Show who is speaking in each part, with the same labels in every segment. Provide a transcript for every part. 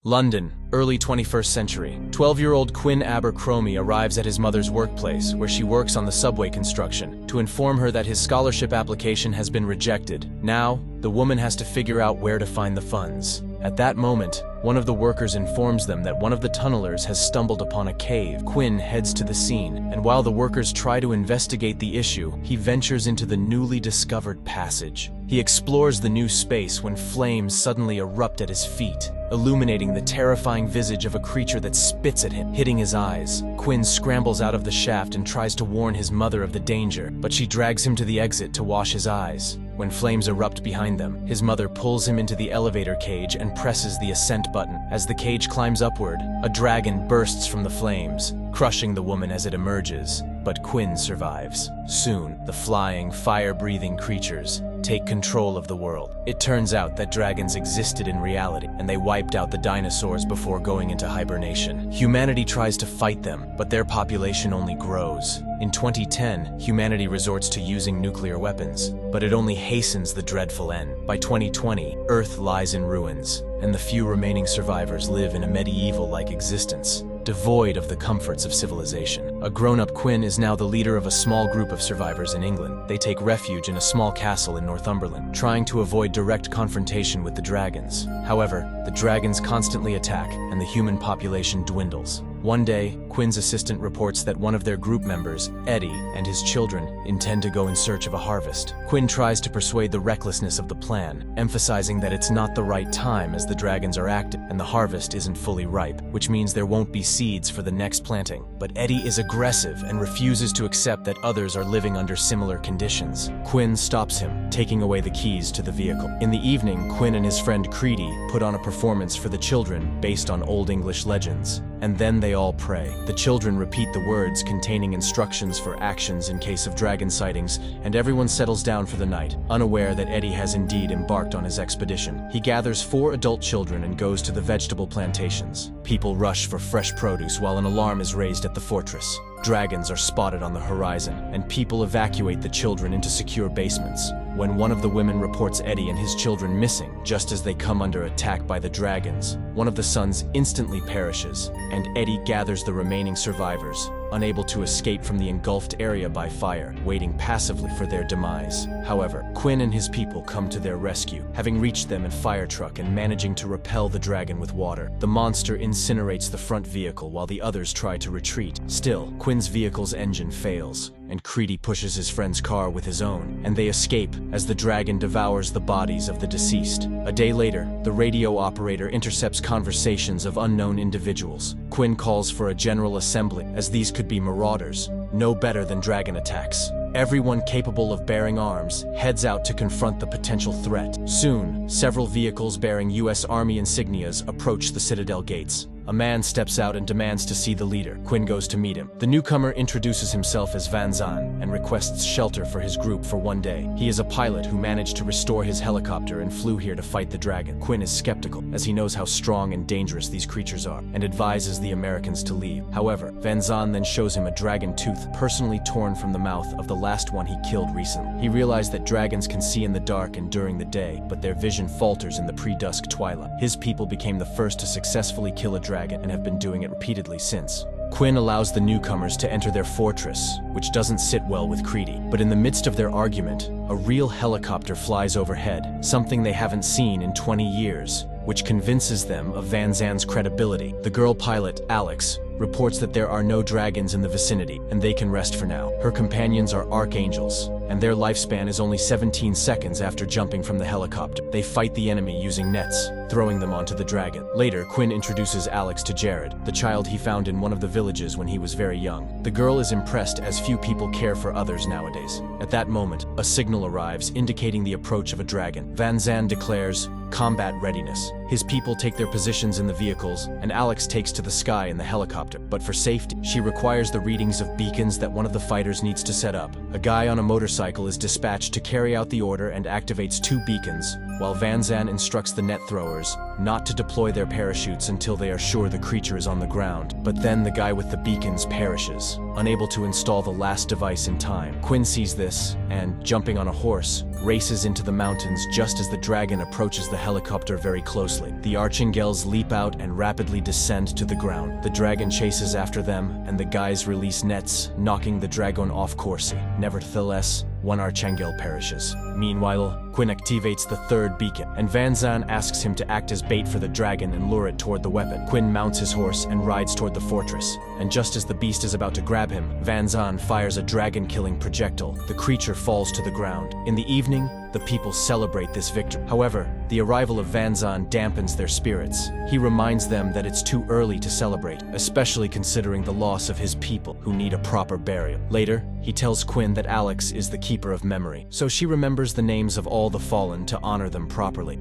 Speaker 1: London, early 21st century. 12-year-old Quinn Abercrombie arrives at his mother's workplace, where she works on the subway construction, to inform her that his scholarship application has been rejected. Now, the woman has to figure out where to find the funds. At that moment, one of the workers informs them that one of the tunnelers has stumbled upon a cave. Quinn heads to the scene, and while the workers try to investigate the issue, he ventures into the newly discovered passage. He explores the new space when flames suddenly erupt at his feet, illuminating the terrifying visage of a creature that spits at him, hitting his eyes. Quinn scrambles out of the shaft and tries to warn his mother of the danger, but she drags him to the exit to wash his eyes. When flames erupt behind them, his mother pulls him into the elevator cage and presses the ascent button. As the cage climbs upward, a dragon bursts from the flames, crushing the woman as it emerges. But Quinn survives. Soon, the flying, fire-breathing creatures take control of the world. It turns out that dragons existed in reality, and they wiped out the dinosaurs before going into hibernation. Humanity tries to fight them, but their population only grows. In 2010, humanity resorts to using nuclear weapons, but it only hastens the dreadful end. By 2020, Earth lies in ruins, and the few remaining survivors live in a medieval-like existence, devoid of the comforts of civilization. A grown-up Quinn is now the leader of a small group of survivors in England. They take refuge in a small castle in Northumberland, trying to avoid direct confrontation with the dragons. However, the dragons constantly attack, and the human population dwindles. One day, Quinn's assistant reports that one of their group members, Eddie, and his children intend to go in search of a harvest. Quinn tries to persuade the recklessness of the plan, emphasizing that it's not the right time as the dragons are active and the harvest isn't fully ripe, which means there won't be seeds for the next planting. But Eddie is aggressive and refuses to accept that others are living under similar conditions. Quinn stops him, taking away the keys to the vehicle. In the evening, Quinn and his friend Creedy put on a performance for the children based on Old English legends, and then they all pray. The children repeat the words containing instructions for actions in case of dragon sightings, and everyone settles down for the night, unaware that Eddie has indeed embarked on his expedition. He gathers 4 adult children and goes to the vegetable plantations. People rush for fresh produce while an alarm is raised at the fortress. Dragons are spotted on the horizon, and people evacuate the children into secure basements. When one of the women reports Eddie and his children missing, just as they come under attack by the dragons, one of the sons instantly perishes, and Eddie gathers the remaining survivors, unable to escape from the engulfed area by fire, waiting passively for their demise. However, Quinn and his people come to their rescue, having reached them in fire truck and managing to repel the dragon with water. The monster incinerates the front vehicle while the others try to retreat. Still, Quinn's vehicle's engine fails, and Creedy pushes his friend's car with his own, and they escape as the dragon devours the bodies of the deceased. A day later, the radio operator intercepts conversations of unknown individuals. Quinn calls for a general assembly, as these could be marauders, no better than dragon attacks. Everyone capable of bearing arms heads out to confront the potential threat. Soon, several vehicles bearing U.S. Army insignias approach the Citadel gates. A man steps out and demands to see the leader. Quinn goes to meet him. The newcomer introduces himself as Van Zan and requests shelter for his group for one day. He is a pilot who managed to restore his helicopter and flew here to fight the dragon. Quinn is skeptical, as he knows how strong and dangerous these creatures are, and advises the Americans to leave. However, Van Zan then shows him a dragon tooth personally torn from the mouth of the last one he killed recently. He realized that dragons can see in the dark and during the day, but their vision falters in the pre-dusk twilight. His people became the first to successfully kill a dragon and have been doing it repeatedly since. Quinn allows the newcomers to enter their fortress, which doesn't sit well with Creedy. But in the midst of their argument, a real helicopter flies overhead, something they haven't seen in 20 years, which convinces them of Van Zan's credibility. The girl pilot, Alex, reports that there are no dragons in the vicinity, and they can rest for now. Her companions are archangels, and their lifespan is only 17 seconds after jumping from the helicopter. They fight the enemy using nets, throwing them onto the dragon. Later, Quinn introduces Alex to Jared, the child he found in one of the villages when he was very young. The girl is impressed, as few people care for others nowadays. At that moment, a signal arrives indicating the approach of a dragon. Van Zan declares combat readiness. His people take their positions in the vehicles, and Alex takes to the sky in the helicopter. But for safety, she requires the readings of beacons that one of the fighters needs to set up. A guy on a motorcycle is dispatched to carry out the order and activates 2 beacons, while Van Zan instructs the net throwers not to deploy their parachutes until they are sure the creature is on the ground. But then the guy with the beacons perishes. unable to install the last device in time. Quinn sees this and, jumping on a horse, races into the mountains just as the dragon approaches the helicopter very closely. The Archangels leap out and rapidly descend to the ground. The dragon chases after them, and the guys release nets, knocking the dragon off course. Nevertheless, one Archangel perishes. Meanwhile, Quinn activates the third beacon, and Van Zan asks him to act as bait for the dragon and lure it toward the weapon. Quinn mounts his horse and rides toward the fortress, and just as the beast is about to grab him, Van Zan fires a dragon-killing projectile. The creature falls to the ground. In the evening, the people celebrate this victory. However, the arrival of Van Zan dampens their spirits. He reminds them that it's too early to celebrate, especially considering the loss of his people, who need a proper burial. Later, he tells Quinn that Alex is the keeper of memory, so she remembers the names of all the fallen to honor them properly.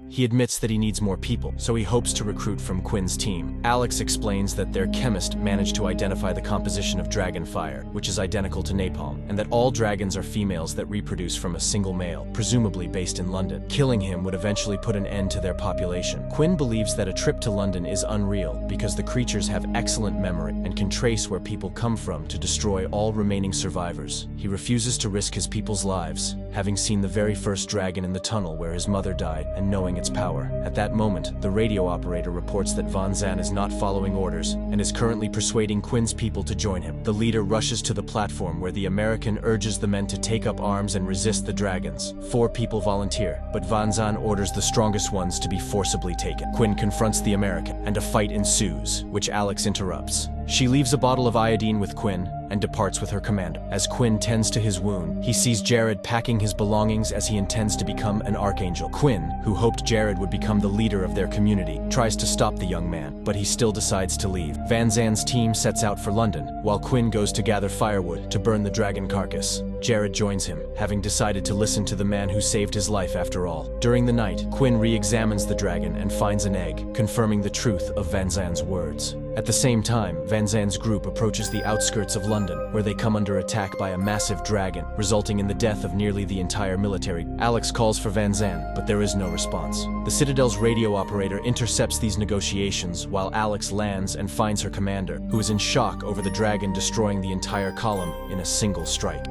Speaker 1: He admits that he needs more people, so he hopes to recruit from Quinn's team. Alex explains that their chemist managed to identify the composition of dragon fire, which is identical to napalm, and that all dragons are females that reproduce from a single male, presumably based in London. Killing him would eventually put an end to their population. Quinn believes that a trip to London is unreal because the creatures have excellent memory and can trace where people come from to destroy all remaining survivors. He refuses to risk his people's lives, having seen the very first dragon in the tunnel where his mother died and knowing its power. At that moment, the radio operator reports that Van Zan is not following orders and is currently persuading Quinn's people to join him. The leader rushes to the platform where the American urges the men to take up arms and resist the dragons. 4 people volunteer, but Van Zan orders the strongest ones to be forcibly taken. Quinn confronts the American, and a fight ensues, which Alex interrupts. She leaves a bottle of iodine with Quinn and departs with her commander. As Quinn tends to his wound, he sees Jared packing his belongings as he intends to become an archangel. Quinn, who hoped Jared would become the leader of their community, tries to stop the young man, but he still decides to leave. Van Zan's team sets out for London, while Quinn goes to gather firewood to burn the dragon carcass. Jared joins him, having decided to listen to the man who saved his life after all. During the night, Quinn re-examines the dragon and finds an egg, confirming the truth of Van Zan's words. At the same time, Van Zan's group approaches the outskirts of London, where they come under attack by a massive dragon, resulting in the death of nearly the entire military. Alex calls for Van Zan, but there is no response. The Citadel's radio operator intercepts these negotiations while Alex lands and finds her commander, who is in shock over the dragon destroying the entire column in a single strike.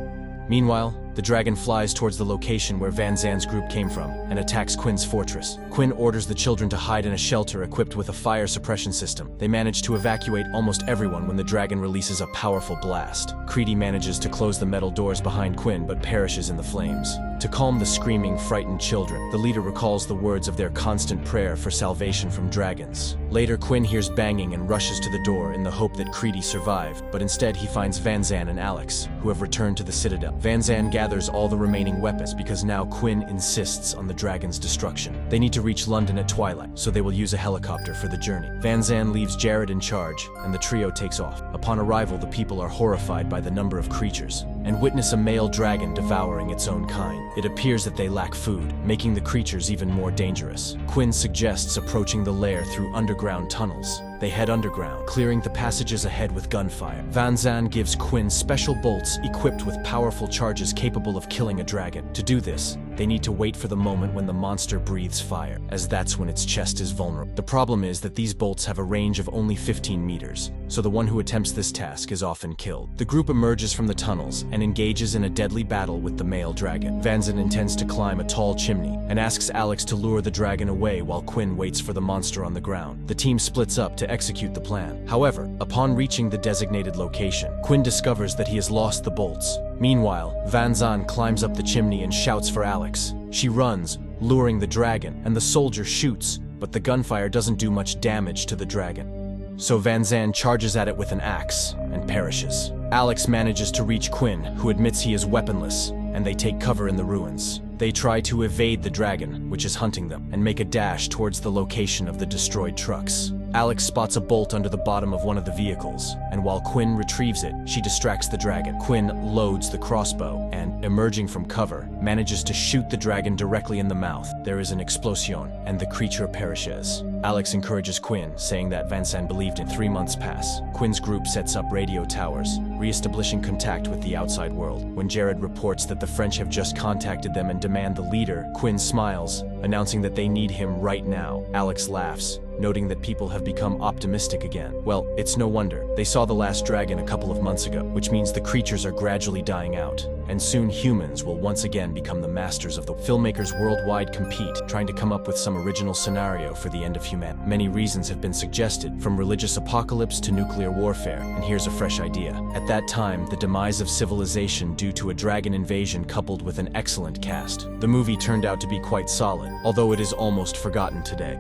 Speaker 1: Meanwhile, the dragon flies towards the location where Van Zan's group came from and attacks Quinn's fortress. Quinn orders the children to hide in a shelter equipped with a fire suppression system. They manage to evacuate almost everyone when the dragon releases a powerful blast. Creedy manages to close the metal doors behind Quinn but perishes in the flames. To calm the screaming, frightened children, the leader recalls the words of their constant prayer for salvation from dragons. Later, Quinn hears banging and rushes to the door in the hope that Creedy survived, but instead he finds Van Zan and Alex, who have returned to the Citadel. Van Zan gathers all the remaining weapons because now Quinn insists on the dragon's destruction. They need to reach London at twilight, so they will use a helicopter for the journey. Van Zan leaves Jared in charge, and the trio takes off. Upon arrival, the people are horrified by the number of creatures and witness a male dragon devouring its own kind. It appears that they lack food, making the creatures even more dangerous. Quinn suggests approaching the lair through underground tunnels. They head underground, clearing the passages ahead with gunfire. Van Zan gives Quinn special bolts equipped with powerful charges capable of killing a dragon. To do this, they need to wait for the moment when the monster breathes fire, as that's when its chest is vulnerable. The problem is that these bolts have a range of only 15 meters, so the one who attempts this task is often killed. The group emerges from the tunnels and engages in a deadly battle with the male dragon. Van Zan intends to climb a tall chimney and asks Alex to lure the dragon away while Quinn waits for the monster on the ground. The team splits up to execute the plan. However, upon reaching the designated location, Quinn discovers that he has lost the bolts. Meanwhile, Van Zan climbs up the chimney and shouts for Alex. She runs, luring the dragon, and the soldier shoots, but the gunfire doesn't do much damage to the dragon. So Van Zan charges at it with an axe and perishes. Alex manages to reach Quinn, who admits he is weaponless, and they take cover in the ruins. They try to evade the dragon, which is hunting them, and make a dash towards the location of the destroyed trucks. Alex spots a bolt under the bottom of one of the vehicles, and while Quinn retrieves it, she distracts the dragon. Quinn loads the crossbow and, emerging from cover, manages to shoot the dragon directly in the mouth. There is an explosion, and the creature perishes. Alex encourages Quinn, saying that Van Zan believed in. 3 months pass. Quinn's group sets up radio towers, re-establishing contact with the outside world. When Jared reports that the French have just contacted them and demand the leader, Quinn smiles, announcing that they need him right now. Alex laughs, noting that people have become optimistic again. Well, it's no wonder. They saw The Last Dragon a couple of months ago, which means the creatures are gradually dying out, and soon humans will once again become the masters of the filmmakers worldwide compete, trying to come up with some original scenario for the end of humanity. Many reasons have been suggested, from religious apocalypse to nuclear warfare, and here's a fresh idea. At that time, the demise of civilization due to a dragon invasion coupled with an excellent cast. The movie turned out to be quite solid, although it is almost forgotten today.